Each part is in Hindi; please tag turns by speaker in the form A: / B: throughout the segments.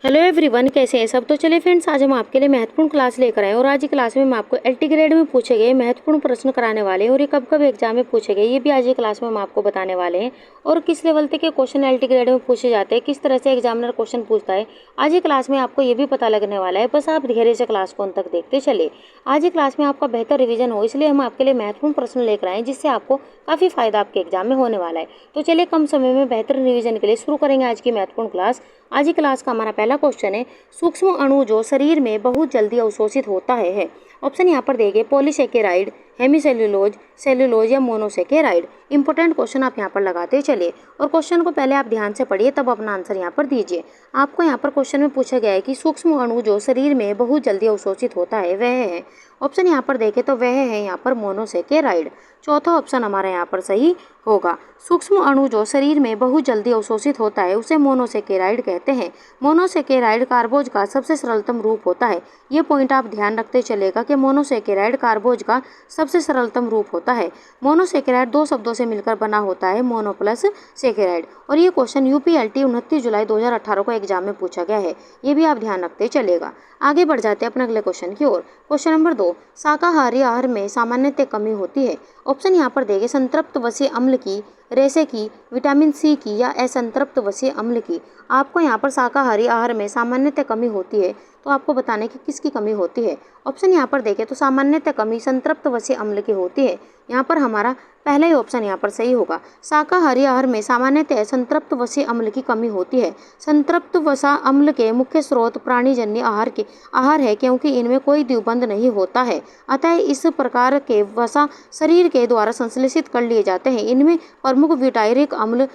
A: हेलो एवरीवन, कैसे हैं सब। तो चलिए फ्रेंड्स, आज हम आपके लिए महत्वपूर्ण क्लास लेकर आए और आज की क्लास में हम आपको एलटी ग्रेड में पूछे गए महत्वपूर्ण प्रश्न कराने वाले हैं और ये कब कब एग्जाम में पूछे गए ये भी आज की क्लास में हम आपको बताने वाले हैं। और किस लेवल तक के क्वेश्चन एलटी ग्रेड में पूछे जाते हैं, किस तरह से एग्जामिनर क्वेश्चन पूछता है, आज की क्लास में आपको ये भी पता लगने वाला है। बस आप धैर्य से क्लास को अंत तक देखते चले। आज की क्लास में आपका बेहतर रिविजन हो, इसलिए हम आपके लिए महत्वपूर्ण प्रश्न लेकर आए जिससे आपको काफ़ी फायदा आपके एग्जाम में होने वाला है। तो चलिए कम समय में बेहतर रिविजन के लिए शुरू करेंगे आज की महत्वपूर्ण क्लास। आज की क्लास का हमारा पहला क्वेश्चन है, सूक्ष्म अणु जो शरीर में बहुत जल्दी अवशोषित होता है। ऑप्शन यहाँ पर देंगे पॉलीसेकेराइड, हेमीसेल्यूलोज, सेल्यूलोज या मोनोसेकेराइड। इंपॉर्टेंट क्वेश्चन आप यहाँ पर लगाते चलिए और क्वेश्चन को पहले आप ध्यान से पढ़िए तब अपना आंसर यहाँ पर दीजिए। आपको यहाँ पर क्वेश्चन में पूछा गया है कि सूक्ष्म अणु जो शरीर में बहुत जल्दी अवशोषित होता है वह है। ऑप्शन यहाँ पर देखें तो वह है यहाँ पर मोनोसेकेराइड। चौथा ऑप्शन हमारा यहाँ पर सही होगा। सूक्ष्म अणु जो शरीर में बहुत जल्दी अवशोषित होता है उसे मोनोसेकेराइड कहते हैं। मोनोसेकेराइड कार्बोज का सबसे सरलतम रूप होता है। ये पॉइंट आप ध्यान रखते चलेगा कि मोनोसेकेराइड कार्बोज का सबसे सरलतम रूप होता है। मोनोसेकेराइड दो शब्दों से मिलकर बना होता है, मोनो प्लस सेकेराइड। और ये क्वेश्चन यूपीएलटी 29 जुलाई 2018 को एग्जाम में पूछा गया है, ये भी आप ध्यान रखते चलेगा। आगे बढ़ जाते हैं अपने अगले क्वेश्चन की ओर। क्वेश्चन नंबर 2, शाकाहारी आहार में सामान्यतः कमी होती है। ऑप्शन यहाँ पर देंगे संतृप्त वसीय अम्ल की, रेशे की, विटामिन सी की या असंतृप्त वसीय अम्ल की। आपको यहाँ पर शाकाहारी आहार में सामान्यतः कमी होती है, तो आपको बताने की किसकी कमी होती है। ऑप्शन यहाँ पर देखें तो सामान्यतः कमी संतृप्त वसीय अम्ल की होती है। यहाँ पर हमारा पहला ही ऑप्शन यहाँ पर सही होगा। शाकाहारी आहार में सामान्यतः संतृप्त वसीय अम्ल की कमी होती है। संतृप्त वसा अम्ल के मुख्य स्रोत प्राणीजन्य आहार है क्योंकि इनमें कोई द्विबंध नहीं होता है, अतः इस प्रकार के वसा शरीर के द्वारा संश्लेषित कर लिए जाते हैं। इनमें प्रमुख ब्यूटायरिक अम्ल,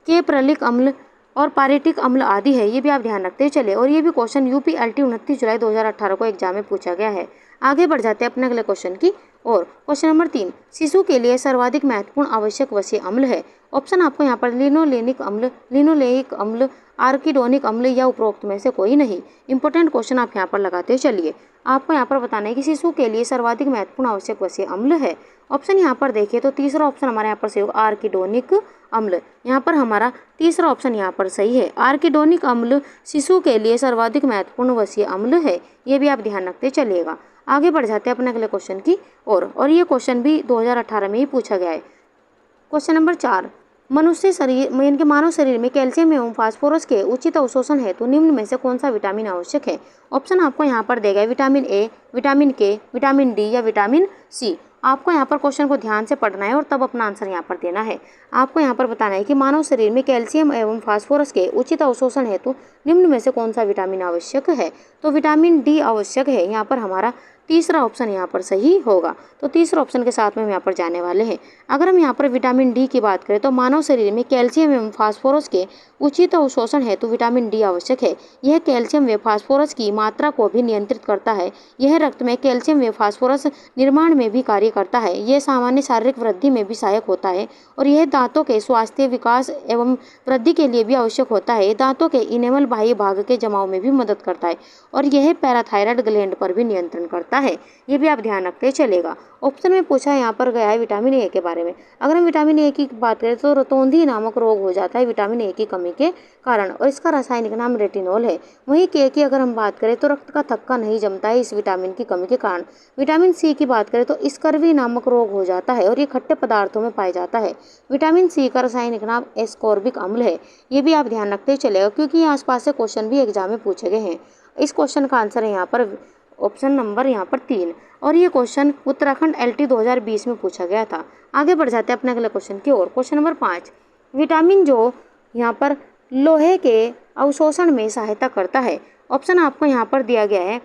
A: केप्रलिक अम्ल और पारेटिक अम्ल आदि है, ये भी आप ध्यान रखते चले। और ये भी क्वेश्चन यूपीएलटी 29 जुलाई 2018 को एग्जाम में पूछा गया है। आगे बढ़ जाते हैं अपने अगले क्वेश्चन की और क्वेश्चन नंबर 3, शिशु के लिए सर्वाधिक महत्वपूर्ण आवश्यक वसीय अम्ल है। ऑप्शन आपको यहाँ पर लिनोलेनिक अम्ल, लिनोलेइक अम्ल, आर्किडोनिक अम्ल या उपरोक्त में से कोई नहीं। इंपॉर्टेंट क्वेश्चन आप यहाँ पर लगाते चलिए। आपको यहाँ पर बताना है कि शिशु के लिए सर्वाधिक महत्वपूर्ण आवश्यक वसीय अम्ल है। ऑप्शन यहाँ पर देखिए तो तीसरा ऑप्शन हमारे यहाँ पर सही होगा, आर्किडोनिक अम्ल। यहाँ पर हमारा तीसरा ऑप्शन यहाँ पर सही है। आर्किडोनिक अम्ल शिशु के लिए सर्वाधिक महत्वपूर्ण वसीय अम्ल है, ये भी आप ध्यान रखते चलिएगा। आगे बढ़ जाते हैं अपने अगले क्वेश्चन की और ये क्वेश्चन भी 2018 में ही पूछा गया है। क्वेश्चन नंबर 4, मनुष्य शरीर में इनके मानव शरीर में कैल्शियम एवं फास्फोरस के उचित अवशोषण हेतु निम्न में से कौन सा विटामिन आवश्यक है। ऑप्शन आपको यहाँ पर देगा विटामिन ए, विटामिन के, विटामिन डी या विटामिन सी। आपको यहाँ पर क्वेश्चन को ध्यान से पढ़ना है और तब अपना आंसर यहाँ पर देना है। आपको यहाँ पर बताना है कि मानव शरीर में कैल्शियम एवं फास्फोरस के उचित अवशोषण हेतु निम्न में से कौन सा विटामिन आवश्यक है। तो विटामिन डी आवश्यक है। यहाँ पर हमारा तीसरा ऑप्शन यहाँ पर सही होगा। तो तीसरा ऑप्शन के साथ में हम यहाँ पर जाने वाले हैं। अगर हम यहाँ पर विटामिन डी की बात करें तो मानव शरीर में कैल्शियम एवं फास्फोरस के उचित अवशोषण हेतु विटामिन डी आवश्यक है। यह कैल्शियम व फास्फोरस की मात्रा को भी नियंत्रित करता है। यह रक्त में कैल्शियम व फास्फोरस निर्माण में भी कार्य करता है। यह सामान्य शारीरिक वृद्धि में भी सहायक होता है और यह दांतों के स्वास्थ्य, विकास एवं वृद्धि के लिए भी आवश्यक होता है। दांतों के इनेमल बाह्य भाग के जमाव में भी मदद करता है और यह पैराथायराइड ग्लैंड पर भी नियंत्रण करता है, ये भी आप ध्यान रखते चलेगा। ऑप्शन में पूछा यहाँ पर गया है विटामिन ए के बारे में। अगर हम विटामिन ए की बात करें तो रतौंधी नामक रोग हो जाता है विटामिन ए की कमी के कारण और इसका रासायनिक नाम रेटिनॉल है। वहीं के की अगर हम बात करें तो रक्त का थक्का नहीं जमता है इस विटामिन की कमी के कारण। विटामिन सी की बात करें तो स्कर्वी नामक रोग हो जाता है और ये खट्टे पदार्थों में पाया जाता है। विटामिन सी का रासायनिक नाम एस्कॉर्बिक अम्ल है, ये भी आप ध्यान रखते चलेगा क्योंकि आसपास से क्वेश्चन भी एग्जाम में पूछे गए हैं। इस क्वेश्चन का आंसर है यहाँ पर ऑप्शन नंबर यहाँ पर 3 और ये क्वेश्चन उत्तराखंड एलटी 2020 में पूछा गया था। आगे बढ़ जाते हैं अपने अगले क्वेश्चन की ओर। क्वेश्चन नंबर 5, विटामिन जो यहाँ पर लोहे के अवशोषण में सहायता करता है। ऑप्शन आपको यहाँ पर दिया गया है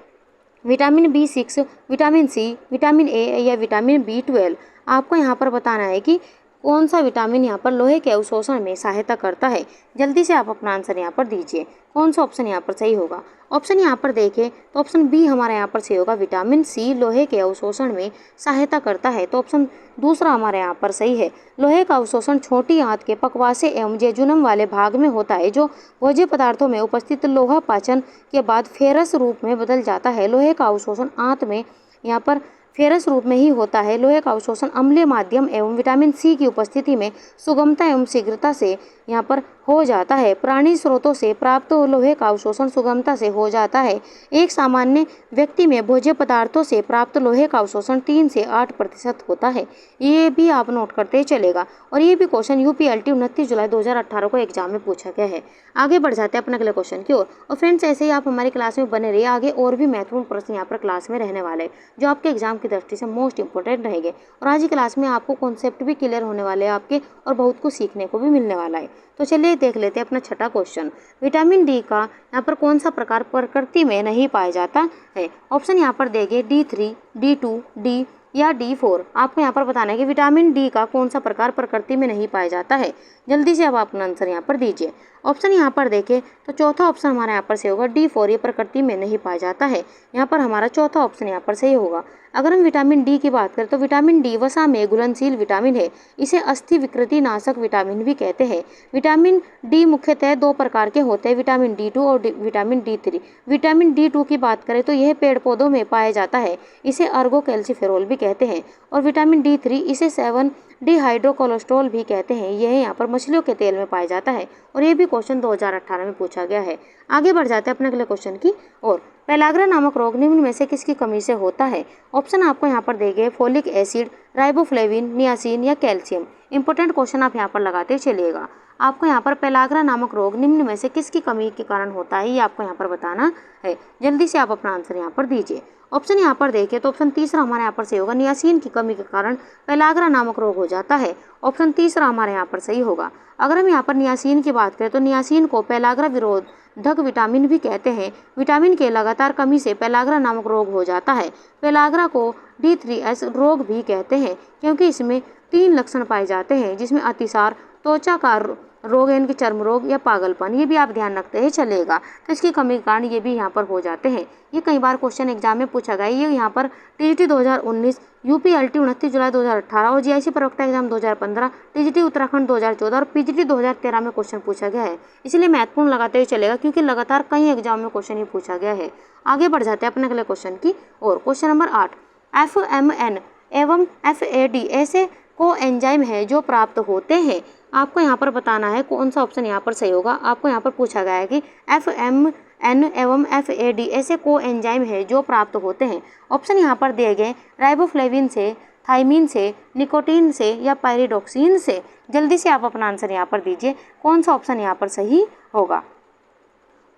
A: vitamin B6, vitamin C, vitamin A या विटामिन B12। आपको यहाँ पर बताना है कि कौन सा विटामिन यहाँ पर लोहे के अवशोषण में सहायता करता है। जल्दी से आप अपना आंसर यहाँ पर दीजिए, कौन सा ऑप्शन यहाँ पर सही होगा। ऑप्शन यहाँ पर देखें तो ऑप्शन बी हमारा यहाँ पर सही होगा, विटामिन सी लोहे के अवशोषण में सहायता करता है। तो ऑप्शन दूसरा हमारे यहाँ पर सही है। लोहे का अवशोषण छोटी आंत के पकवासे एवं जेजुनम वाले भाग में होता है जो भोज्य पदार्थों में उपस्थित लोहा पाचन के बाद फेरस रूप में बदल जाता है। लोहे का अवशोषण आंत में यहाँ पर फेरस रूप में ही होता है। लोहे का अवशोषण अम्लीय माध्यम एवं विटामिन सी की उपस्थिति में सुगमता एवं शीघ्रता से यहाँ पर हो जाता है। प्राणी स्रोतों से प्राप्त लोहे का अवशोषण सुगमता से हो जाता है। एक सामान्य व्यक्ति में भोज्य पदार्थों से प्राप्त लोहे का अवशोषण 3 से 8% होता है। ये भी आप नोट करते ही चलेगा। और ये भी क्वेश्चन यूपीएलटी 29 जुलाई 2018 को एग्जाम में पूछा गया है। आगे बढ़ जाते हैं अपने अगले क्वेश्चन की ओर। और फ्रेंड्स, ऐसे ही आप हमारी क्लास में बने रहिए, आगे और भी महत्वपूर्ण प्रश्न यहाँ पर क्लास में रहने वाले जो आपके एग्जाम की दृष्टि से मोस्ट इंपोर्टेंट रहेंगे। और आज की क्लास में आपको कॉन्सेप्ट भी क्लियर होने वाले हैं आपके, और बहुत कुछ सीखने को भी मिलने वाला है। तो चलिए देख लेते हैं अपना छठा क्वेश्चन। विटामिन डी का यहाँ पर कौन सा प्रकार प्रकृति में नहीं पाया जाता है? ऑप्शन यहाँ पर देंगे D3, D2, D या D4। आपको यहाँ पर बताना है कि विटामिन डी का कौन सा प्रकार प्रकृति में नहीं पाया जाता है। जल्दी से अब अपना आंसर यहाँ पर दीजिए। ऑप्शन यहाँ पर देखें तो चौथा ऑप्शन हमारा यहाँ पर सही होगा D4, ये प्रकृति में नहीं पाया जाता है। यहाँ पर हमारा चौथा ऑप्शन यहाँ पर सही होगा। अगर हम विटामिन डी की बात करें तो विटामिन डी वसा में घुलनशील विटामिन है। इसे अस्थि विकृति नाशक विटामिन भी कहते हैं। विटामिन डी मुख्यतः 2 प्रकार के होते हैं, विटामिन D2 और विटामिन D3। विटामिन D2 की बात करें तो यह पेड़ पौधों में पाया जाता है। इसे अर्गो कैल्सीफेरोल भी कहते हैं। और विटामिन D3 इसे 7 डिहाइड्रोकोलेस्ट्रॉल भी कहते हैं। यह यहाँ पर मछलियों के तेल में पाया जाता है। और ये भी क्वेश्चन 2018 में पूछा गया है। आगे बढ़ जाते हैं अपने अगले क्वेश्चन की ओर। पेलाग्रा नामक रोग निम्न में से किसकी कमी से होता है? ऑप्शन आपको यहाँ पर देंगे फोलिक एसिड, राइबोफ्लेविन, नियासिन या कैल्शियम। इंपॉर्टेंट क्वेश्चन आप यहाँ पर लगाते चलिएगा। आपको यहाँ पर पेलाग्रा नामक रोग निम्न में से किसकी कमी के कारण होता है, ये आपको यहाँ पर बताना है। जल्दी से आप अपना आंसर यहाँ पर दीजिए। ऑप्शन यहाँ पर देखें तो ऑप्शन तीसरा हमारे यहाँ पर सही होगा। नियासिन की कमी के कारण पेलाग्रा नामक रोग हो जाता है। ऑप्शन तीसरा हमारे यहाँ पर सही होगा। अगर हम यहाँ पर नियासिन की बात करें तो नियासिन को पेलाग्रा विरोधक विटामिन भी कहते हैं। विटामिन के लगातार कमी से पेलाग्रा नामक रोग हो जाता है। पेलाग्रा को D3S रोग भी कहते हैं क्योंकि इसमें 3 लक्षण पाए जाते हैं, जिसमें अतिसार, त्वचा का रोग यानी कि चर्म रोग या पागलपन, ये भी आप ध्यान रखते हैं चलेगा। तो इसकी कमी के कारण ये भी यहाँ पर हो जाते हैं। ये कई बार क्वेश्चन एग्जाम में पूछा गया है। ये यहाँ पर TGT 2019, यूपीएलटी 29 जुलाई 2018 और GIC प्रवक्ता एग्जाम 2015, TGT उत्तराखंड 2014 और PGT 2013 में क्वेश्चन पूछा गया है। इसलिए महत्वपूर्ण लगाते हुए चलेगा क्योंकि लगातार कई एग्जाम में क्वेश्चन ये पूछा गया है। आगे बढ़ जाते हैं अपने अगले क्वेश्चन की और। Question number 8। FMN एवं FAD ऐसे को एंजाइम है जो प्राप्त होते हैं। आपको यहाँ पर बताना है कौन सा ऑप्शन यहाँ पर सही होगा। आपको यहाँ पर पूछा गया है कि FMN एवं FAD ऐसे को एंजाइम है जो प्राप्त होते हैं। ऑप्शन यहाँ पर दिए गए राइबोफ्लेविन से, थाइमिन से, निकोटीन से या पायरिडोक्सिन से। जल्दी से आप अपना आंसर यहाँ पर दीजिए, कौन सा ऑप्शन यहाँ पर सही होगा।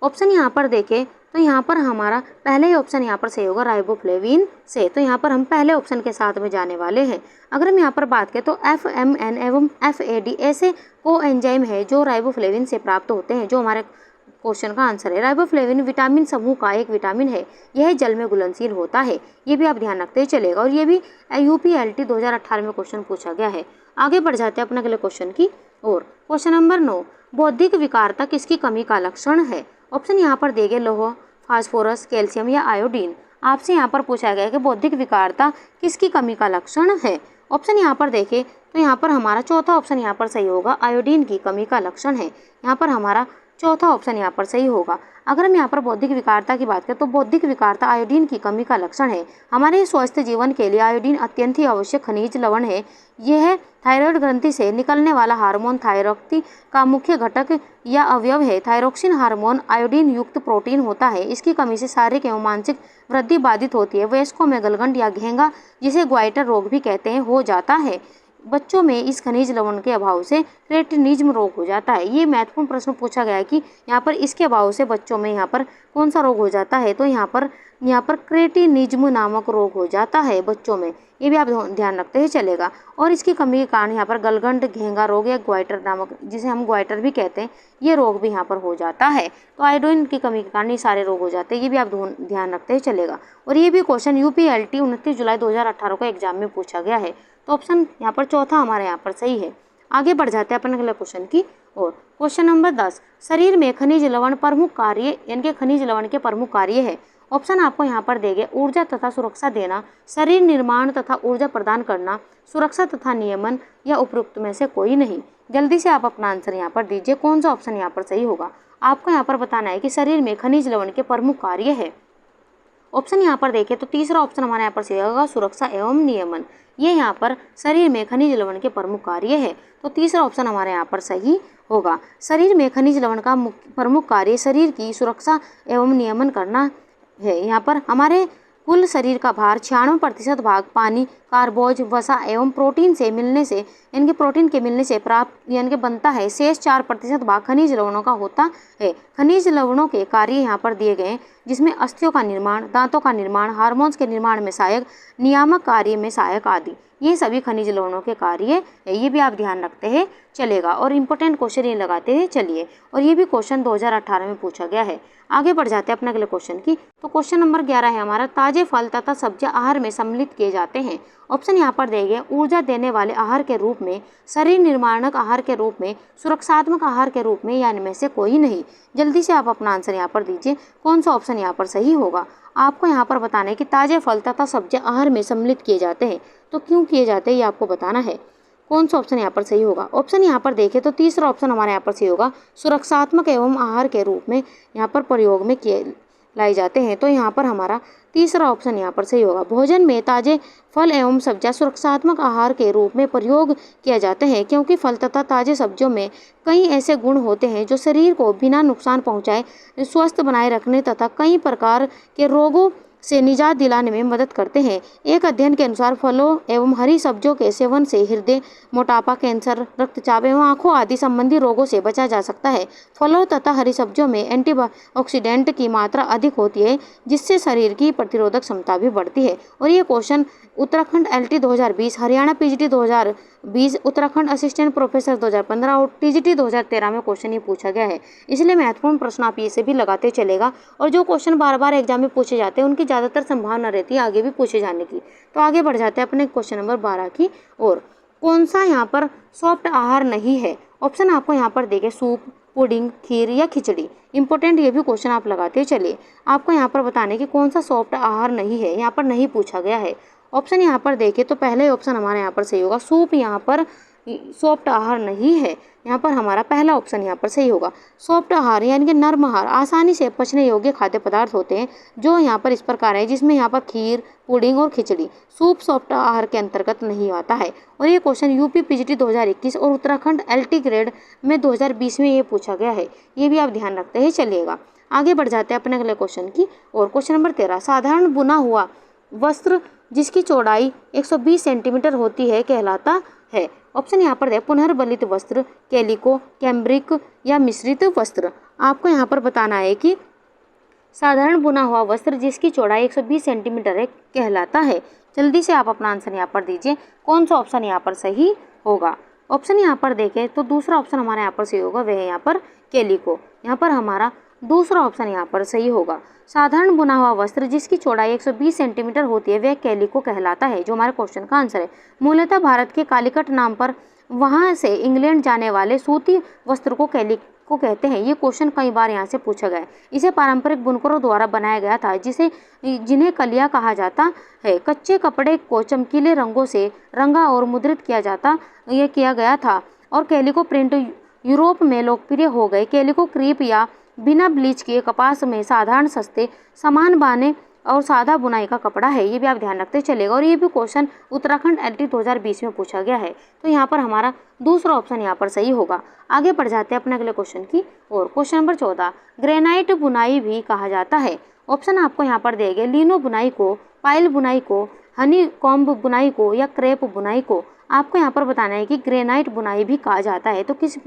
A: ऑप्शन यहाँ पर देखें तो यहाँ पर हमारा पहले ही ऑप्शन यहाँ पर सही होगा राइबोफ्लेविन से। तो यहाँ पर हम पहले ऑप्शन के साथ में जाने वाले हैं। अगर हम यहाँ पर बात करें तो FMN एवं FAD ऐसे को एंजाइम है जो राइबोफ्लेविन से प्राप्त होते हैं, जो हमारे क्वेश्चन का आंसर है। राइबोफ्लेविन विटामिन समूह का एक विटामिन है। यह जल में घुलनशील होता है। ये भी आप ध्यान रखते ही चलेगा। और ये भी यूपीएलटी 2018 में क्वेश्चन पूछा गया है। आगे बढ़ जाते हैं अपने अगले क्वेश्चन की ओर। Question number 9। बौद्धिक विकारता किसकी कमी का लक्षण है? ऑप्शन यहाँ पर दिए गए लोहा, फास्फोरस, कैल्शियम या आयोडीन। आपसे यहाँ पर पूछा गया कि बौद्धिक विकारता किसकी कमी का लक्षण है। ऑप्शन यहाँ पर देखें तो यहाँ पर हमारा चौथा ऑप्शन यहाँ पर सही होगा, आयोडीन की कमी का लक्षण है। यहाँ पर हमारा चौथा ऑप्शन यहाँ पर सही होगा। अगर हम यहाँ पर बौद्धिक विकारता की बात करें तो बौद्धिक विकारता आयोडीन की कमी का लक्षण है। हमारे स्वस्थ जीवन के लिए आयोडीन अत्यंत ही आवश्यक खनिज लवण है। यह थायराइड ग्रंथि से निकलने वाला हार्मोन थायरॉक्सी का मुख्य घटक या अवयव है। थायरोक्सिन हार्मोन आयोडीन युक्त प्रोटीन होता है। इसकी कमी से शारीरिक एवं मानसिक वृद्धि बाधित होती है। वयस्कों में गलगंड या घेंगा, जिसे ग्वाइटर रोग भी कहते हैं, हो जाता है। बच्चों में इस खनिज लवण के अभाव से क्रेटिनिज्म रोग हो जाता है। ये महत्वपूर्ण प्रश्न पूछा गया है कि यहाँ पर इसके अभाव से बच्चों में यहाँ पर कौन सा रोग हो जाता है। तो यहाँ पर क्रेटिनिज्म नामक रोग हो जाता है बच्चों में। ये भी आप ध्यान रखते हुए चलेगा। और इसकी कमी के कारण यहाँ पर गलगंड, घेंगा रोग या ग्वाइटर नामक, जिसे हम ग्वाइटर भी कहते हैं, ये रोग भी यहाँ पर हो जाता है। तो आयोडीन की कमी के कारण ये सारे रोग हो जाते हैं। ये भी आप ध्यान रखते हुए चलेगा। और ये भी क्वेश्चन यूपीएलटी 29 जुलाई 2018 को एग्जाम में पूछा गया है। तो ऑप्शन यहाँ पर चौथा हमारे यहाँ पर सही है। आगे बढ़ जाते हैं अपने अगले क्वेश्चन की और। Question number 10। शरीर में खनिज लवण प्रमुख कार्य यानी कि खनिज लवण के प्रमुख कार्य है। ऑप्शन आपको यहाँ पर देंगे ऊर्जा तथा सुरक्षा देना, शरीर निर्माण तथा ऊर्जा प्रदान करना, सुरक्षा तथा नियमन या उपयुक्त में से कोई नहीं। जल्दी से आप अपना आंसर यहाँ पर दीजिए, कौन सा ऑप्शन यहाँ पर सही होगा। आपको यहाँ पर बताना है कि शरीर में खनिज लवण के प्रमुख कार्य है। ऑप्शन यहाँ पर देखें तो तीसरा ऑप्शन हमारे यहाँ पर सही होगा, सुरक्षा एवं नियमन। ये यहाँ पर शरीर में खनिज लवण के प्रमुख कार्य है। तो तीसरा ऑप्शन हमारे यहाँ पर सही होगा। शरीर में खनिज लवण का प्रमुख कार्य शरीर की सुरक्षा एवं नियमन करना है। यहाँ पर हमारे कुल शरीर का भार 96% भाग पानी, कार्बोज, वसा एवं प्रोटीन के मिलने से प्राप्त बनता है। शेष 4% भाग खनिज लवणों का होता है। खनिज लवणों के कार्य यहाँ पर दिए गए हैं, जिसमें अस्थियों का निर्माण, दांतों का निर्माण, हार्मोन्स के निर्माण में सहायक, नियामक कार्य में सहायक आदि। ये सभी खनिज लवणों के कार्य है। ये भी आप ध्यान रखते हैं चलेगा। और इम्पोर्टेंट क्वेश्चन ये लगाते हैं चलिए। और ये भी क्वेश्चन 2018 में पूछा गया है। आगे बढ़ जाते हैं अपने अगले क्वेश्चन की। तो क्वेश्चन नंबर 11 है हमारा, ताजे फल तथा सब्जियां आहार में सम्मिलित किए जाते हैं। ऑप्शन यहाँ पर दिए गए, ऊर्जा देने वाले आहार के रूप में, शरीर निर्माणक आहार के रूप में, सुरक्षात्मक आहार के रूप में, या इनमें से कोई नहीं। जल्दी से आप अपना आंसर यहाँ पर दीजिए, कौन सा ऑप्शन यहाँ पर सही होगा। आपको यहाँ पर बताना है कि ताजे फल तथा सब्जियां आहार में सम्मिलित किए जाते हैं, तो क्यों किए जाते हैं ये आपको बताना है। कौन सा ऑप्शन यहाँ पर सही होगा। ऑप्शन यहाँ पर देखें तो तीसरा ऑप्शन हमारे यहाँ पर सही होगा, सुरक्षात्मक एवं आहार के रूप में यहाँ पर प्रयोग में लाए जाते हैं। तो यहाँ पर हमारा तीसरा ऑप्शन यहाँ पर सही होगा। भोजन में ताजे फल एवं सब्जियां सुरक्षात्मक आहार के रूप में प्रयोग किया जाते हैं, क्योंकि फल तथा ताजे सब्जियों में कई ऐसे गुण होते हैं जो शरीर को बिना नुकसान पहुंचाए स्वस्थ बनाए रखने तथा कई प्रकार के रोगों से निजात दिलाने में मदद करते हैं। एक अध्ययन के अनुसार फलों एवं हरी सब्जियों के सेवन से हृदय, मोटापा, कैंसर, रक्तचाप एवं आंखों आदि संबंधी रोगों से बचा जा सकता है। फलों तथा हरी सब्जियों में एंटीऑक्सीडेंट की मात्रा अधिक होती है, जिससे शरीर की प्रतिरोधक क्षमता भी बढ़ती है। और ये question Uttarakhand LT 2020, Haryana PGT 2020, Uttarakhand assistant professor 2015 और TGT 2013 में क्वेश्चन ये पूछा गया है। इसलिए महत्वपूर्ण प्रश्न आप ये से भी लगाते चलेगा। और जो क्वेश्चन बार बार एग्जाम में पूछे जाते हैं उनकी ज़्यादातर संभावना रहती है आगे भी पूछे जाने की। तो आगे बढ़ जाते हैं अपने क्वेश्चन नंबर 12 की ओर। कौन सा यहाँ पर सॉफ्ट आहार नहीं है। ऑप्शन आपको यहाँ पर देखे, सूप, पुडिंग, खीर या खिचड़ी। इंपॉर्टेंट ये भी क्वेश्चन आप लगाते चलिए। आपको यहाँ पर बताने कि कौन सा सॉफ्ट आहार नहीं है, यहाँ पर नहीं पूछा गया है। ऑप्शन यहाँ पर देखें तो पहले ऑप्शन हमारे यहाँ पर सही होगा, सूप यहाँ पर सॉफ्ट आहार नहीं है। यहाँ पर हमारा पहला ऑप्शन यहाँ पर सही होगा। सॉफ्ट आहार यानी कि नर्म आहार आसानी से पचने योग्य खाद्य पदार्थ होते हैं, जो यहाँ पर इस प्रकार है, जिसमें यहाँ पर खीर, पुडिंग और खिचड़ी। सूप सॉफ्ट आहार के अंतर्गत नहीं आता है। और ये क्वेश्चन UP PGT 2021 और उत्तराखंड LT ग्रेड में 2020 में ये पूछा गया है। ये भी आप ध्यान रखते हैं चलिएगा। आगे बढ़ जाते हैं अपने अगले क्वेश्चन की और। क्वेश्चन नंबर 13, साधारण बुना हुआ वस्त्र जिसकी चौड़ाई 120 सेंटीमीटर होती है कहलाता है। ऑप्शन यहाँ पर है, पुनर्बलित वस्त्र, कैलिको, कैम्ब्रिक या मिश्रित वस्त्र। आपको यहाँ पर बताना है कि साधारण बुना हुआ वस्त्र जिसकी चौड़ाई 120 सेंटीमीटर है कहलाता है। जल्दी से आप अपना आंसर यहाँ पर दीजिए, कौन सा ऑप्शन यहाँ पर सही होगा। ऑप्शन यहाँ पर देखें तो दूसरा ऑप्शन हमारा यहाँ पर सही होगा, वह है यहाँ पर कैलिको। यहाँ पर हमारा दूसरा ऑप्शन यहाँ पर सही होगा। साधारण बुना हुआ वस्त्र जिसकी चौड़ाई 120 सेंटीमीटर होती है वह कैलिको कहलाता है, जो हमारे क्वेश्चन का आंसर है। मूलतः भारत के कालीकट नाम पर वहां से इंग्लैंड जाने वाले सूती वस्त्र को कैलिको कहते हैं। ये क्वेश्चन कई बार यहाँ से पूछा गया है। इसे पारंपरिक बुनकरों द्वारा बनाया गया था, जिन्हें कलिया कहा जाता है। कच्चे कपड़े को चमकीले रंगों से रंगा और मुद्रित किया गया था और कैलिको प्रिंट यूरोप में लोकप्रिय हो गए। कैलिको क्रीप या बिना ब्लीच किए कपास में साधारण, सस्ते, समान बाने और सादा बुनाई का कपड़ा है। ये भी आप ध्यान रखते चलेगा। और ये भी क्वेश्चन उत्तराखंड LT 2020 में पूछा गया है। तो यहाँ पर हमारा दूसरा ऑप्शन यहाँ पर सही होगा। आगे बढ़ जाते हैं अपने अगले क्वेश्चन की और। क्वेश्चन नंबर 14, ग्रेनाइट बुनाई भी कहा जाता है। ऑप्शन आपको यहाँ पर दिए गए, लिनो बुनाई को, पाइल बुनाई को, हनी कॉम्ब बुनाई को या क्रेप बुनाई को। आपको यहाँ पर बताना है कि ग्रेनाइट बुनाई भी कहा जाता है। तो किस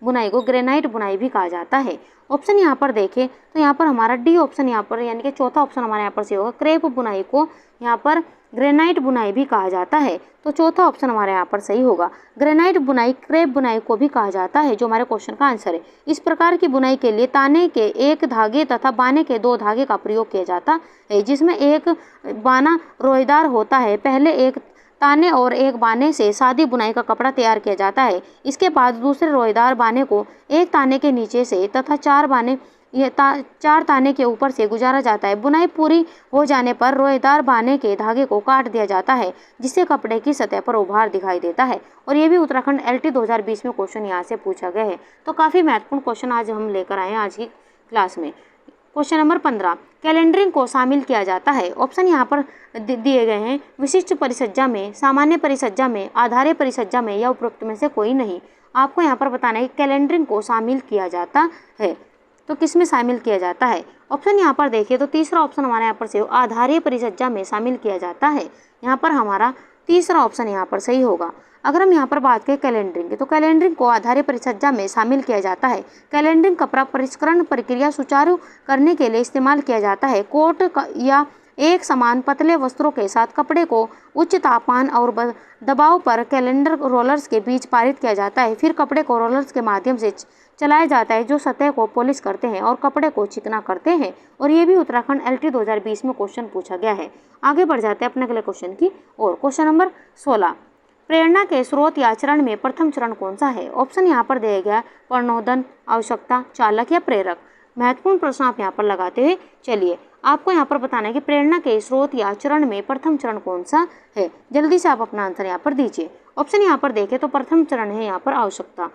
A: बुनाई को ग्रेनाइट बुनाई भी कहा जाता है। ऑप्शन यहाँ पर देखें तो यहाँ पर हमारा D ऑप्शन यहाँ पर यानी कि चौथा ऑप्शन हमारे यहाँ पर सही होगा। क्रेप बुनाई को यहाँ पर ग्रेनाइट बुनाई भी कहा जाता है। तो चौथा ऑप्शन हमारे यहाँ पर सही होगा। ग्रेनाइट बुनाई क्रेप बुनाई को भी कहा जाता है, जो हमारे क्वेश्चन का आंसर है। इस प्रकार की बुनाई के लिए ताने के एक धागे तथा बाने के 2 धागे का प्रयोग किया जाता है, जिसमें एक बाना रोएदार होता है। पहले एक ताने और एक बाने से सादी बुनाई का कपड़ा तैयार किया जाता है। इसके बाद दूसरे रोएदार बाने को एक ताने के नीचे से तथा 4 ताने के ऊपर से गुजारा जाता है। बुनाई पूरी हो जाने पर रोएदार बाने के धागे को काट दिया जाता है, जिससे कपड़े की सतह पर उभार दिखाई देता है। और ये भी उत्तराखंड LT 2020 में क्वेश्चन यहाँ से पूछा गया है। तो काफ़ी महत्वपूर्ण क्वेश्चन आज हम लेकर आए हैं आज की क्लास में। क्वेश्चन नंबर 15, कैलेंडरिंग को शामिल किया जाता है। ऑप्शन यहाँ पर दिए गए हैं, विशिष्ट परिसज्जा में, सामान्य परिसज्जा में, आधार्य परिसज्जा में या उपरोक्त में से कोई नहीं। आपको यहाँ पर बताना है कि कैलेंडरिंग को शामिल किया जाता है, तो किस में शामिल किया जाता है। ऑप्शन यहाँ पर देखिए तो तीसरा ऑप्शन हमारे यहाँ पर से आधारीय परिचर्या में शामिल किया जाता है। यहाँ पर हमारा तीसरा ऑप्शन यहाँ पर सही होगा। अगर हम यहाँ पर बात करें कैलेंडरिंग की, तो कैलेंडरिंग को आधारीय परिचर्या में शामिल किया जाता है। कैलेंडरिंग कपड़ा परिष्करण प्रक्रिया सुचारू करने के लिए इस्तेमाल किया जाता है। कोट या एक समान पतले वस्त्रों के साथ कपड़े को उच्च तापमान और दबाव पर कैलेंडर रोलर्स के बीच पारित किया जाता है। फिर कपड़े को रोलर्स के माध्यम से चलाया जाता है, जो सतह को पॉलिश करते हैं और कपड़े को चिकना करते हैं। और ये भी उत्तराखंड LT 2020 में क्वेश्चन पूछा गया है। आगे बढ़ जाते हैं अपने अगले क्वेश्चन की और। क्वेश्चन नंबर 16, प्रेरणा के स्रोत या चरण में प्रथम चरण कौन सा है। ऑप्शन यहाँ पर दिया गया प्रणोदन, आवश्यकता, चालक या प्रेरक। महत्वपूर्ण प्रश्न आप यहाँ पर लगाते हुए चलिए। आपको यहाँ पर बताना है कि प्रेरणा के स्रोत या चरण में प्रथम चरण कौन सा है। जल्दी से आप अपना आंसर यहाँ पर दीजिए। ऑप्शन यहाँ पर देखें तो प्रथम चरण है यहाँ पर आवश्यकता।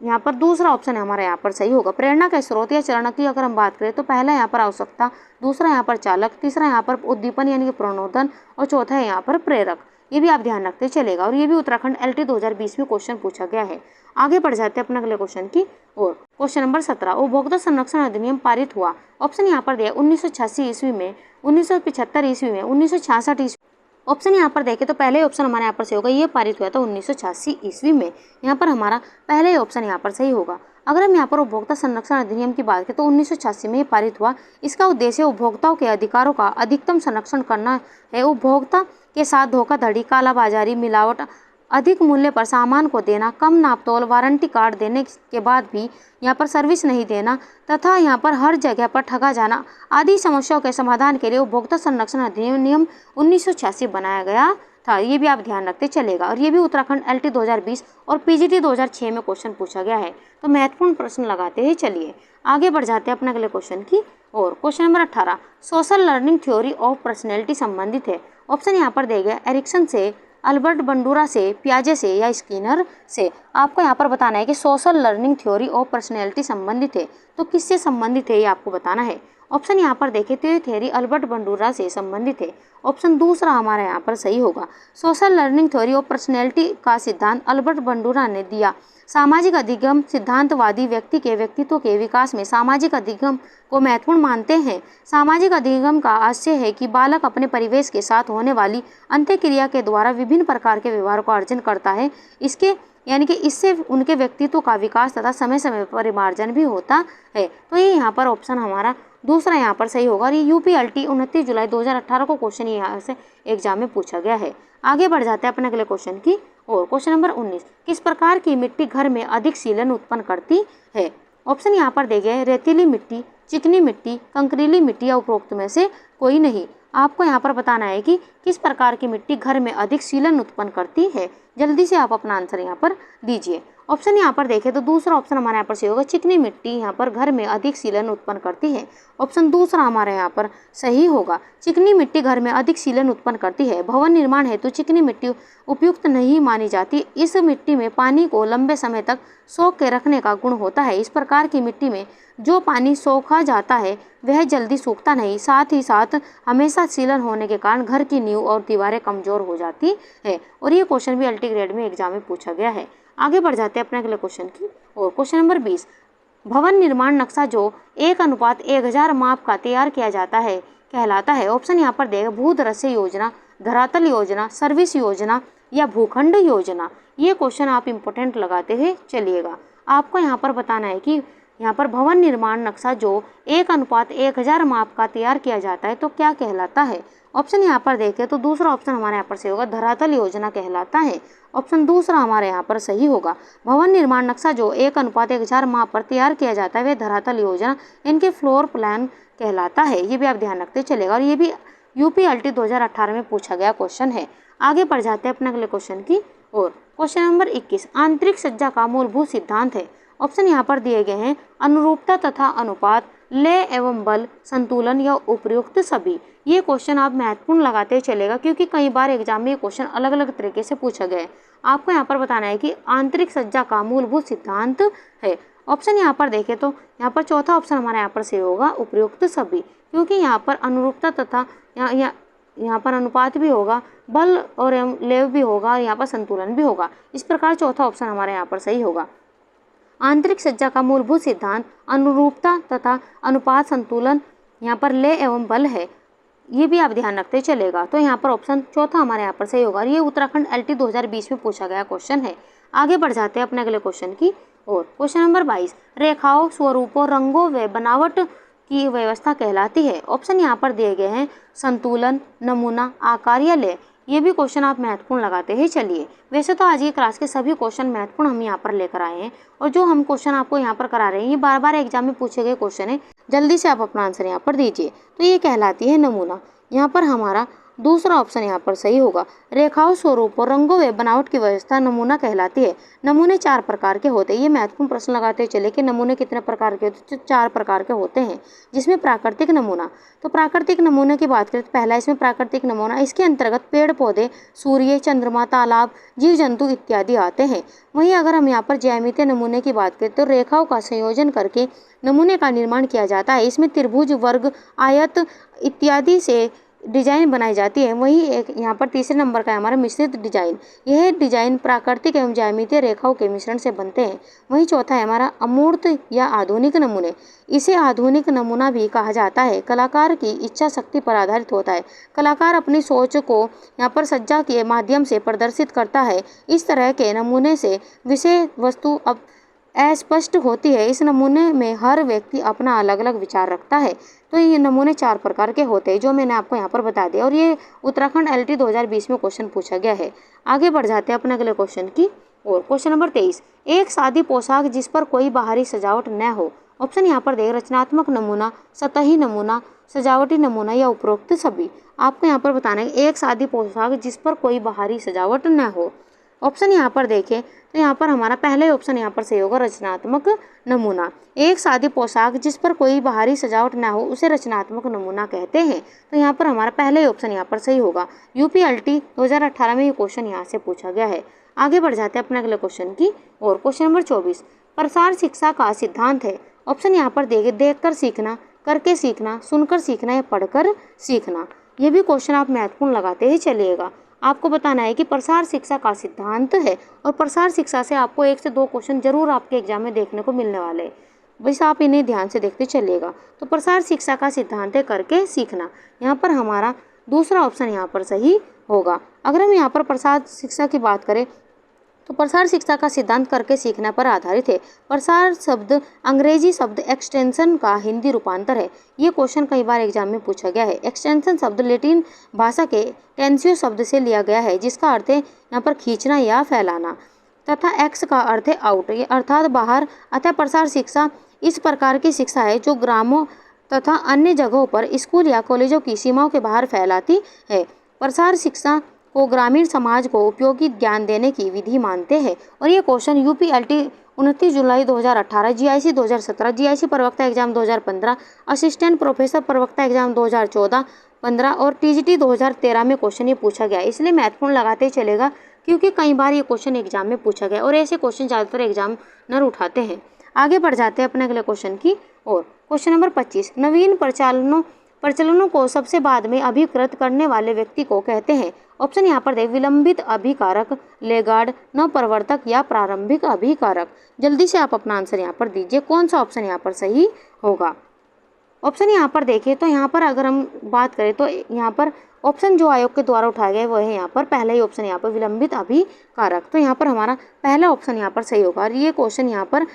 A: यहाँ पर दूसरा ऑप्शन हमारा यहाँ पर सही होगा। प्रेरणा के स्रोत या चरण की अगर हम बात करें तो पहला यहाँ पर आवश्यकता, दूसरा यहाँ पर चालक, तीसरा यहाँ पर उद्दीपन यानी कि प्रणोदन और चौथा है यहाँ पर प्रेरक। ये भी आप ध्यान रखते चलेगा और ये भी उत्तराखंड LT 2020 में क्वेश्चन पूछा गया है। आगे बढ़ जाते हैं अपने अगले क्वेश्चन की और। क्वेश्चन नंबर 17, उपभोक्ता संरक्षण अधिनियम पारित हुआ। ऑप्शन यहाँ पर दिया 1986 ईस्वी में, 1975 ईस्वी में, 1966 ईस्वी। ऑप्शन यहाँ पर देखें तो पहले ऑप्शन हमारे यहाँ पर सही होगा, ये पारित हुआ था 1986 ईस्वी में। यहाँ पर हमारा पहले ऑप्शन यहाँ पर सही होगा। अगर हम यहाँ पर उपभोक्ता संरक्षण अधिनियम की बात करें तो 1986 में ये पारित हुआ। इसका उद्देश्य उपभोक्ताओं के अधिकारों का अधिकतम संरक्षण करना है। उपभोक्ता के साथ धोखाधड़ी, कालाबाजारी, मिलावट, अधिक मूल्य पर सामान को देना, कम नापतोल, वारंटी कार्ड देने के बाद भी यहाँ पर सर्विस नहीं देना तथा यहाँ पर हर जगह पर ठगा जाना आदि समस्याओं के समाधान के लिए उपभोक्ता संरक्षण अधिनियम 1986 बनाया गया था। ये भी आप ध्यान रखते चलेगा और ये भी उत्तराखंड LT 2020 और PGT 2006 में क्वेश्चन पूछा गया है। तो महत्वपूर्ण प्रश्न लगाते हैं चलिए। आगे बढ़ जाते हैं अपने अगले क्वेश्चन की और। Question number 18, social learning theory of personality संबंधित है। ऑप्शन यहाँ पर दिए गए एरिक्सन से, अल्बर्ट बंडूरा से, पियाजे से या स्किनर से। आपको यहाँ पर बताना है कि social learning theory of personality संबंधित है, तो किससे संबंधित है ये आपको बताना है। ऑप्शन यहाँ पर देखें तो ये थ्योरी अल्बर्ट बंडूरा से संबंधित है। ऑप्शन दूसरा हमारा यहाँ पर सही होगा। Social learning theory of personality का सिद्धांत अल्बर्ट बंडूरा ने दिया। सामाजिक अधिगम सिद्धांतवादी व्यक्ति के व्यक्तित्व के विकास में सामाजिक अधिगम को महत्वपूर्ण मानते हैं। सामाजिक अधिगम का आशय है कि बालक अपने परिवेश के साथ होने वाली अंत्यक्रिया के द्वारा विभिन्न प्रकार के व्यवहार का अर्जन करता है। इसके यानी कि इससे उनके व्यक्तित्व का विकास तथा समय समय पर परिमार्जन भी होता है। तो ये यहाँ पर ऑप्शन हमारा दूसरा यहाँ पर सही होगा और ये UPLT 29 जुलाई 2018 को क्वेश्चन यहाँ से एग्जाम में पूछा गया है। आगे बढ़ जाते हैं अपने अगले क्वेश्चन की और। क्वेश्चन नंबर 19, किस प्रकार की मिट्टी घर में अधिक सीलन उत्पन्न करती है। ऑप्शन यहाँ पर दिए गए रेतीली मिट्टी, चिकनी मिट्टी, कंकरीली मिट्टी या उपरोक्त में से कोई नहीं। आपको यहाँ पर बताना है कि किस प्रकार की मिट्टी घर में अधिक सीलन उत्पन्न करती है। जल्दी से आप अपना आंसर यहाँ पर दीजिए। ऑप्शन यहाँ पर देखें तो दूसरा ऑप्शन हमारे यहाँ पर सही होगा, चिकनी मिट्टी यहाँ पर घर में अधिक सीलन उत्पन्न करती है। ऑप्शन दूसरा हमारे यहाँ पर सही होगा, चिकनी मिट्टी घर में अधिक सीलन उत्पन्न करती है। भवन निर्माण हेतु चिकनी मिट्टी उपयुक्त नहीं मानी जाती। इस मिट्टी में पानी को लंबे समय तक सोख के रखने का गुण होता है। इस प्रकार की मिट्टी में जो पानी सोखा जाता है वह जल्दी सूखता नहीं, साथ ही साथ हमेशा सीलन होने के कारण घर की नींव और दीवारें कमजोर हो जाती है। और ये क्वेश्चन भी LT ग्रेड में एग्जाम में पूछा गया है। आगे बढ़ जाते हैं अपने अगले क्वेश्चन की और। क्वेश्चन नंबर 20, भवन निर्माण नक्शा जो 1:1000 माप का तैयार किया जाता है कहलाता है। ऑप्शन यहाँ पर देगा भूदृश्य योजना, धरातल योजना, सर्विस योजना या भूखंड योजना। ये क्वेश्चन आप इम्पोर्टेंट लगाते हुए चलिएगा। आपको यहाँ पर बताना है कि यहाँ पर भवन निर्माण नक्शा जो 1:1000 माप का तैयार किया जाता है तो क्या कहलाता है। ऑप्शन यहाँ पर देखें तो दूसरा ऑप्शन हमारे यहाँ पर सही होगा, धरातल योजना कहलाता है। ऑप्शन दूसरा हमारे यहाँ पर सही होगा। भवन निर्माण नक्शा जो 1:1000 माप पर तैयार किया जाता है वह धरातल योजना इनके फ्लोर प्लान कहलाता है। ये भी आप ध्यान रखते चलेगा और ये भी UPLT 2018 में पूछा गया क्वेश्चन है। आगे बढ़ जाते हैं अपने अगले क्वेश्चन की और। क्वेश्चन नंबर 21, आंतरिक सज्जा का मूलभूत सिद्धांत है। ऑप्शन यहाँ पर दिए गए हैं अनुरूपता तथा अनुपात, लय एवं बल, संतुलन या उपयुक्त सभी। ये क्वेश्चन आप महत्वपूर्ण लगाते चलेगा क्योंकि कई बार एग्जाम में ये क्वेश्चन अलग अलग तरीके से पूछा गया है। आपको यहाँ पर बताना है कि आंतरिक सज्जा का मूलभूत सिद्धांत है। ऑप्शन यहाँ पर देखें तो यहाँ पर चौथा ऑप्शन हमारे यहाँ पर सही होगा, उपयुक्त सभी, क्योंकि यहाँ पर अनुरूपता तथा यहाँ पर अनुपात भी होगा, बल और लेव भी होगा, और यहाँ पर संतुलन भी होगा। इस प्रकार चौथा ऑप्शन हमारे यहाँ पर सही होगा। आंतरिक सज्जा का मूलभूत सिद्धांत अनुरूपता तथा अनुपात संतुलन यहाँ पर ले एवं बल है, ये भी आप ध्यान रखते चलेगा। तो यहाँ पर ऑप्शन चौथा हमारे यहाँ पर सही होगा। ये उत्तराखंड LT 2020 में पूछा गया क्वेश्चन है। आगे बढ़ जाते हैं अपने अगले क्वेश्चन की ओर। क्वेश्चन नंबर 22, रेखाओं, स्वरूपों, रंगों व बनावट की व्यवस्था कहलाती है। ऑप्शन यहाँ पर दिए गए हैं संतुलन, नमूना, आकार या लय। ये भी क्वेश्चन आप महत्वपूर्ण लगाते ही चलिए। वैसे तो आज की क्लास के सभी क्वेश्चन महत्वपूर्ण हम यहाँ पर लेकर आए हैं, और जो हम क्वेश्चन आपको यहाँ पर करा रहे हैं ये बार बार एग्जाम में पूछे गए क्वेश्चन है। जल्दी से आप अपना आंसर यहाँ पर दीजिए। तो ये कहलाती है नमूना। यहाँ पर हमारा दूसरा ऑप्शन यहाँ पर सही होगा। रेखाओं, स्वरूपों, रंगों व बनावट की व्यवस्था नमूना कहलाती है। नमूने 4 प्रकार के होते हैं। ये महत्वपूर्ण प्रश्न लगाते चले कि नमूने कितने प्रकार के होते हैं। 4 प्रकार के होते हैं, जिसमें प्राकृतिक नमूना। तो प्राकृतिक नमूने की बात करें तो पहला इसमें प्राकृतिक नमूना, इसके अंतर्गत पेड़ पौधे, सूर्य, चंद्रमा, तालाब, जीव जंतु इत्यादि आते हैं। वहीं अगर हम यहाँ पर ज्यामितीय नमूने की बात करें तो रेखाओं का संयोजन करके नमूने का निर्माण किया जाता है। इसमें त्रिभुज, वर्ग, आयत इत्यादि से डिजाइन बनाई जाती है। वहीं एक यहाँ पर तीसरे नंबर का है हमारा मिश्रित डिजाइन। यह डिजाइन प्राकृतिक एवं ज्यामितीय रेखाओं के मिश्रण से बनते हैं। वहीं चौथा है हमारा अमूर्त या आधुनिक नमूने। इसे आधुनिक नमूना भी कहा जाता है। कलाकार की इच्छा शक्ति पर आधारित होता है। कलाकार अपनी सोच को यहाँ पर सज्जा के माध्यम से प्रदर्शित करता है। इस तरह के नमूने से विषय वस्तु अब अस्पष्ट होती है। इस नमूने में हर व्यक्ति अपना अलग अलग विचार रखता है। तो ये नमूने 4 प्रकार के होते हैं, जो मैंने आपको यहाँ पर बता दिया, और ये उत्तराखंड LT 2020 में क्वेश्चन पूछा गया है। आगे बढ़ जाते हैं अपने अगले क्वेश्चन की और। क्वेश्चन नंबर 23, एक सादी पोशाक जिस पर कोई बाहरी सजावट न हो। ऑप्शन यहाँ पर देख, रचनात्मक नमूना, सतही नमूना, सजावटी नमूना या उपरोक्त सभी। आपको यहाँ पर बताना है एक सादी पोशाक जिस पर कोई बाहरी सजावट न हो। ऑप्शन यहाँ पर देखें तो यहाँ पर हमारा पहला ही ऑप्शन यहाँ पर सही होगा, रचनात्मक नमूना। एक सादी पोशाक जिस पर कोई बाहरी सजावट ना हो उसे रचनात्मक नमूना कहते हैं। तो यहाँ पर हमारा पहला ही ऑप्शन यहाँ पर सही होगा। UPLT 2018 में ये क्वेश्चन यहाँ से पूछा गया है। आगे बढ़ जाते हैं अपने अगले क्वेश्चन की और। क्वेश्चन नंबर 24, प्रसार शिक्षा का सिद्धांत है। ऑप्शन यहाँ पर देख कर सीखना, करके सीखना, सुनकर सीखना या पढ़कर सीखना। ये भी क्वेश्चन आप महत्वपूर्ण लगाते ही चलिएगा। आपको बताना है कि प्रसार शिक्षा का सिद्धांत है, और प्रसार शिक्षा से आपको 1 से 2 क्वेश्चन जरूर आपके एग्जाम में देखने को मिलने वाले हैं। बस आप इन्हें ध्यान से देखते चलिएगा। तो प्रसार शिक्षा का सिद्धांत है करके सीखना। यहाँ पर हमारा दूसरा ऑप्शन यहाँ पर सही होगा। अगर हम यहाँ पर प्रसार शिक्षा की बात करें तो प्रसार शिक्षा का सिद्धांत करके सीखने पर आधारित है। प्रसार शब्द अंग्रेजी शब्द एक्सटेंशन का हिंदी रूपांतर है। ये क्वेश्चन कई बार एग्जाम में पूछा गया है। एक्सटेंशन शब्द लैटिन भाषा के टेंसियो शब्द से लिया गया है, जिसका अर्थ है यहाँ पर खींचना या फैलाना, तथा एक्स का अर्थ है आउट, अर्थात बाहर। अतः प्रसार शिक्षा इस प्रकार की शिक्षा है जो ग्रामों तथा अन्य जगहों पर स्कूल या कॉलेजों की सीमाओं के बाहर फैलाती है। प्रसार शिक्षा को ग्रामीण समाज को उपयोगी ज्ञान देने की विधि मानते हैं। और ये क्वेश्चन UPLT 29 जुलाई 2018, GIC 2017, GIC प्रवक्ता एग्जाम 2015, असिस्टेंट प्रोफेसर प्रवक्ता एग्जाम 2014-15 और TGT 2013 में क्वेश्चन ये पूछा गया है। इसलिए महत्वपूर्ण लगाते चलेगा, क्योंकि कई बार ये क्वेश्चन एग्जाम में पूछा गया और ऐसे क्वेश्चन ज़्यादातर एग्जामिनर उठाते हैं। आगे बढ़ जाते हैं अपने अगले क्वेश्चन की और। क्वेश्चन नंबर 25, नवीन प्रचलनों को सबसे बाद में अभिकृत करने वाले व्यक्ति को कहते हैं। ऑप्शन यहाँ पर दे, विलंबित अभिकारक, लेगार्ड, नवप्रवर्तक या प्रारंभिक अभिकारक। जल्दी से आप अपना आंसर यहाँ पर दीजिए, कौन सा ऑप्शन यहाँ पर सही होगा। ऑप्शन यहाँ पर देखिए तो यहाँ पर अगर हम बात करें तो यहाँ पर ऑप्शन जो आयोग के द्वारा उठाए गए वो है यहाँ पर पहला ही ऑप्शन यहाँ पर विलंबित अभिकारक। तो यहाँ पर हमारा पहला ऑप्शन यहाँ पर सही होगा। और ये क्वेश्चन यहाँ पर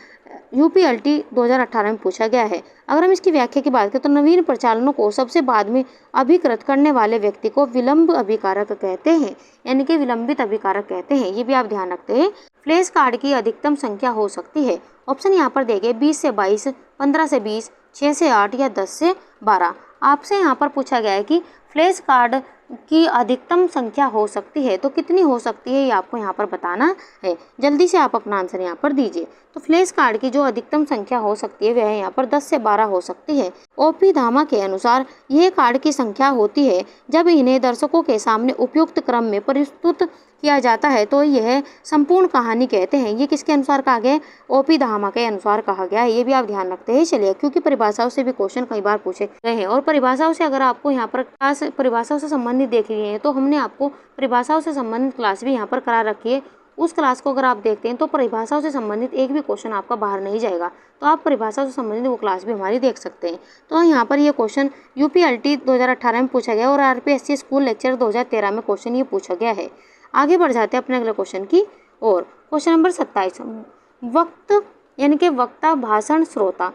A: UPLT 2018 में पूछा गया है। अगर हम इसकी व्याख्या की बात करें तो नवीन प्रचालनों को सबसे बाद में अभिकृत करने वाले व्यक्ति को विलंब अभिकारक कहते हैं, यानी कि विलंबित अभिकारक कहते हैं। ये भी आप ध्यान रखते हैं। फ्लैश कार्ड की अधिकतम संख्या हो सकती है। ऑप्शन यहाँ पर देंगे 20 से 22, 15 से 20, 6 से 8 या 10 से 12। आपसे यहाँ पर पूछा गया है कि फ्लैश कार्ड की अधिकतम संख्या हो सकती है, तो कितनी हो सकती है ये आपको यहाँ पर बताना है। जल्दी से आप अपना आंसर यहाँ पर दीजिए। तो फ्लैश कार्ड की जो अधिकतम संख्या हो सकती है वह यहाँ पर 10 से 12 हो सकती है। ओपी धामा के अनुसार यह कार्ड की संख्या होती है जब इन्हें दर्शकों के सामने उपयुक्त क्रम में प्रस्तुत किया जाता है तो यह संपूर्ण कहानी कहते हैं। ये किसके अनुसार कहा गया है? ओपी धामा के अनुसार कहा गया है। ये भी आप ध्यान रखते हैं चलिए, क्योंकि परिभाषाओं से भी क्वेश्चन कई बार पूछे गए हैं और परिभाषाओं से अगर आपको यहाँ पर क्लास परिभाषाओं से संबंधित देख रही है तो हमने आपको परिभाषाओं से संबंधित क्लास भी यहाँ पर करा रखी है। उस क्लास को अगर आप देखते हैं तो परिभाषाओं से संबंधित एक भी क्वेश्चन आपका बाहर नहीं जाएगा, तो आप परिभाषाओं से संबंधित वो क्लास भी हमारी देख सकते हैं। तो यहाँ पर ये क्वेश्चन यूपीएलटी 2018 में पूछा गया और आरपीएससी स्कूल लेक्चर 2013 में क्वेश्चन ये पूछा गया है। आगे बढ़ जाते हैं अपने अगले क्वेश्चन की और। क्वेश्चन नंबर 27, वक्त यानी कि वक्ता, भाषण, श्रोता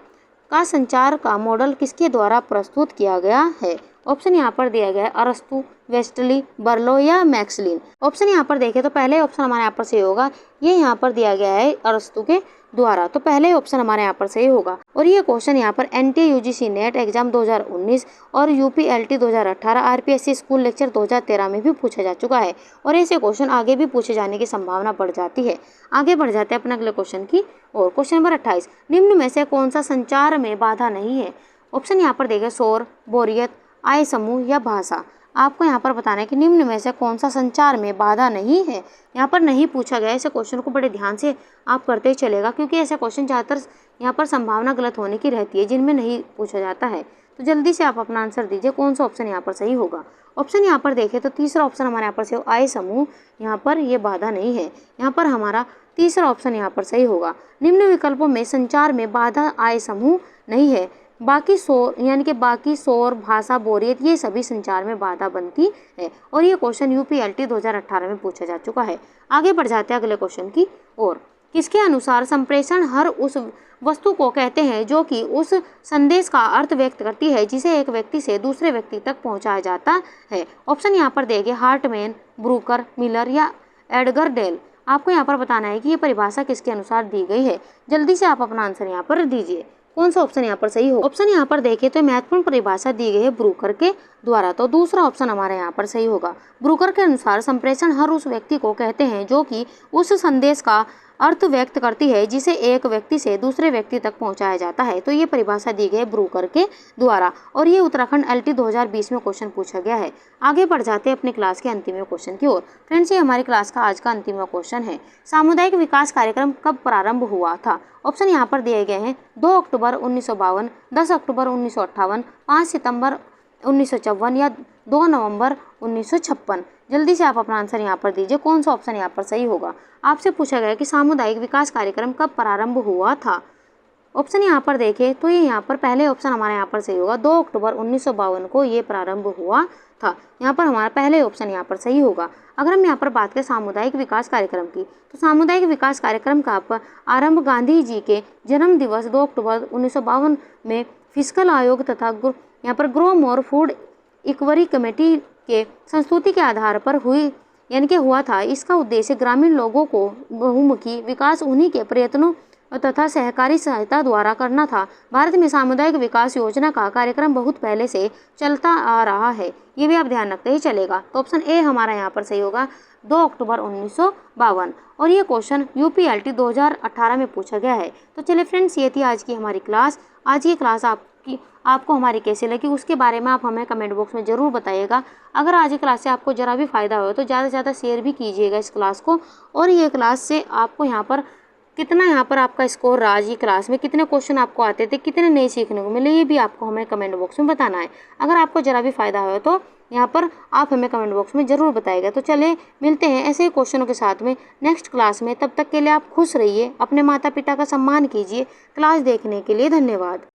A: का संचार का मॉडल किसके द्वारा प्रस्तुत किया गया है? ऑप्शन यहाँ पर दिया गया है अरस्तु, वेस्टली, बर्लो या मैक्सलिन। ऑप्शन यहाँ पर देखें तो पहले ऑप्शन हमारे यहाँ पर सही होगा। ये यहाँ पर दिया गया है अरस्तु के द्वारा, तो पहले ऑप्शन हमारे यहाँ पर सही होगा। और ये क्वेश्चन यहाँ पर एनटीए यूजीसी नेट एग्जाम 2019 और यूपीएलटी 2018 आरपीएससी स्कूल लेक्चर 2013 में भी पूछा जा चुका है और ऐसे क्वेश्चन आगे भी पूछे जाने की संभावना बढ़ जाती है। आगे बढ़ जाते हैं अपने अगले क्वेश्चन की और। क्वेश्चन नंबर 28, निम्न में से कौन सा संचार में बाधा नहीं है? ऑप्शन यहाँ पर देखें शोर, बोरियत, आय समूह या भाषा। आपको यहाँ पर बताना है कि निम्न में से कौन सा संचार में बाधा नहीं है। यहाँ पर नहीं पूछा गया, ऐसे क्वेश्चन को बड़े ध्यान से आप करते चलेगा, क्योंकि ऐसे क्वेश्चन ज़्यादातर यहाँ पर संभावना गलत होने की रहती है जिनमें नहीं पूछा जाता है। तो जल्दी से आप अपना आंसर दीजिए, कौन सा ऑप्शन यहाँ पर सही होगा। ऑप्शन यहाँ पर देखें तो तीसरा ऑप्शन हमारे यहाँ पर सही, आय समूह, यहाँ पर ये बाधा नहीं है। यहाँ पर हमारा तीसरा ऑप्शन यहाँ पर सही होगा। निम्न विकल्पों में संचार में बाधा आय समूह नहीं है। बाकी शोर यानी कि बाकी शोर, भाषा, बोरियत ये सभी संचार में बाधा बनती है और ये क्वेश्चन यूपीएलटी 2018 में पूछा जा चुका है। आगे बढ़ जाते हैं अगले क्वेश्चन की और। किसके अनुसार संप्रेषण हर उस वस्तु को कहते हैं जो कि उस संदेश का अर्थ व्यक्त करती है जिसे एक व्यक्ति से दूसरे व्यक्ति तक पहुंचाया जाता है? ऑप्शन यहाँ पर देंगे हार्टमैन, ब्रूकर, मिलर या एडगर डेल। आपको यहाँ पर बताना है कि ये परिभाषा किसके अनुसार दी गई है। जल्दी से आप अपना आंसर यहाँ पर दीजिए, कौन सा ऑप्शन यहाँ पर सही हो। ऑप्शन यहाँ पर देखें तो महत्वपूर्ण परिभाषा दी गई है ब्रूकर के द्वारा, तो दूसरा ऑप्शन हमारे यहाँ पर सही होगा। ब्रूकर के अनुसार संप्रेषण हर उस व्यक्ति को कहते हैं जो कि उस संदेश का अर्थ व्यक्त करती है जिसे एक व्यक्ति से दूसरे व्यक्ति तक पहुंचाया जाता है। तो ये परिभाषा दी गई है ब्रूकर के द्वारा और ये उत्तराखंड एलटी 2020 में क्वेश्चन पूछा गया है। आगे बढ़ जाते हैं अपनी क्लास के अंतिम क्वेश्चन की ओर। फ्रेंड्स, ये हमारी क्लास का आज का अंतिम क्वेश्चन है। सामुदायिक विकास कार्यक्रम कब प्रारंभ हुआ था? ऑप्शन यहाँ पर दिए गए हैं 2 अक्टूबर 1952, 10 अक्टूबर 1958, 5 सितंबर 1954 या 2 नवंबर 1956। जल्दी से आप अपना आंसर यहाँ पर दीजिए, कौन सा ऑप्शन यहाँ पर सही होगा। आपसे पूछा गया कि सामुदायिक विकास कार्यक्रम कब प्रारंभ हुआ था। ऑप्शन यहाँ पर देखें तो ये यहाँ पर पहले ऑप्शन हमारे यहाँ पर सही होगा। 2 अक्टूबर 1952 को ये प्रारंभ हुआ था। यहाँ पर हमारा पहले ऑप्शन यहाँ पर सही होगा। अगर हम यहाँ पर बात करें सामुदायिक विकास कार्यक्रम की, तो सामुदायिक विकास कार्यक्रम का आरंभ गांधी जी के जन्म दिवस 2 अक्टूबर 1952 में फिस्कल आयोग तथा यहाँ पर ग्रोम और फूड इक्वरी कमेटी के संस्तुति के आधार पर हुई यानी कि हुआ था। इसका उद्देश्य ग्रामीण लोगों को बहुमुखी विकास उन्हीं के प्रयत्नों तथा सहकारी सहायता द्वारा करना था। भारत में सामुदायिक विकास योजना का कार्यक्रम बहुत पहले से चलता आ रहा है, ये भी आप ध्यान रखते ही चलेगा। तो ऑप्शन ए हमारा यहाँ पर सही होगा, 2 अक्टूबर 1952। और ये क्वेश्चन यूपीएलटी 2018 में पूछा गया है। तो चलिए फ्रेंड्स, ये थी आज की हमारी क्लास। आज की क्लास आपको हमारी कैसे लगी उसके बारे में आप हमें कमेंट बॉक्स में ज़रूर बताइएगा। अगर आज की क्लास से आपको ज़रा भी फ़ायदा हो तो ज़्यादा से ज़्यादा शेयर भी कीजिएगा इस क्लास को। और ये क्लास से आपको यहाँ पर कितना आपका स्कोर रहा, आज की क्लास में कितने क्वेश्चन आपको आते थे, कितने नए सीखने को मिले, ये भी आपको हमें कमेंट बॉक्स में बताना है। अगर आपको ज़रा भी फ़ायदा हो तो यहाँ पर आप हमें कमेंट बॉक्स में ज़रूर बताइएगा। तो चले मिलते हैं ऐसे ही क्वेश्चनों के साथ में नेक्स्ट क्लास में। तब तक के लिए आप खुश रहिए, अपने माता पिता का सम्मान कीजिए। क्लास देखने के लिए धन्यवाद।